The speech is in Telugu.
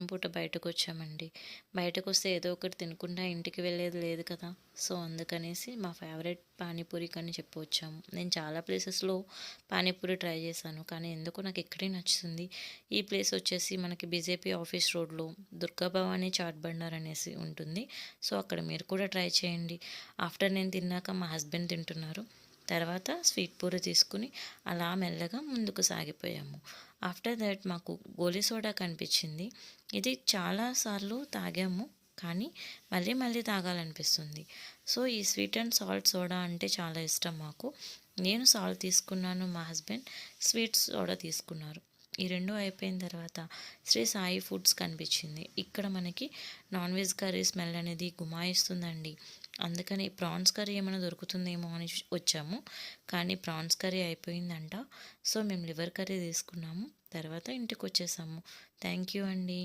పూట బయటకొచ్చామండి. బయటకొస్తే ఏదో ఒకటి తినకుండా ఇంటికి వెళ్ళేది లేదు కదా! సో, అందుకనేసి మా ఫేవరెట్ పానీపూరికని చెప్పి వచ్చాము. నేను చాలా ప్లేసెస్‌లో పానీపూరి ట్రై చేశాను. కానీ ఎందుకో నాకు ఇక్కడే నచ్చుతుంది. ఈ ప్లేస్ వచ్చేసి మనకి బీజేపీ ఆఫీస్ రోడ్‌లో దుర్గా భవానీ చాట్ బండార్ అనేసి ఉంటుంది. సో, అక్కడ మీరు కూడా ట్రై చేయండి. ఆఫ్టర్ నేను తిన్నాక మా హస్బెండ్ తింటున్నారు. తర్వాత స్వీట్ పూరి తీసుకుని అలా మెల్లగా ముందుకు సాగిపోయాము. ఆఫ్టర్ దట్ మాకు గోలీ సోడా కనిపించింది. ఇది చాలా సార్లు తాగాము. కానీ మళ్ళీ మళ్ళీ తాగాలనిపిస్తుంది. సో, ఈ స్వీట్ అండ్ సాల్ట్ సోడా అంటే చాలా ఇష్టం మాకు. నేను సాల్ట్ తీసుకున్నాను. మా హస్బెండ్ స్వీట్ సోడా తీసుకున్నారు. ఈ 2 అయిపోయిన తర్వాత శ్రీ సాయి ఫుడ్స్ కనిపించింది. ఇక్కడ మనకి నాన్ వెజ్ కర్రీ స్మెల్ అనేది గుమాయిస్తుందండి. అందుకని ప్రాన్స్ కర్రీ ఏమైనా దొరుకుతుందేమో అని వచ్చాము. కానీ ప్రాన్స్ కర్రీ అయిపోయిందంట. సో, మేము లివర్ కర్రీ తీసుకున్నాము. తర్వాత ఇంటికి వచ్చేసాము. థ్యాంక్ యూ అండి.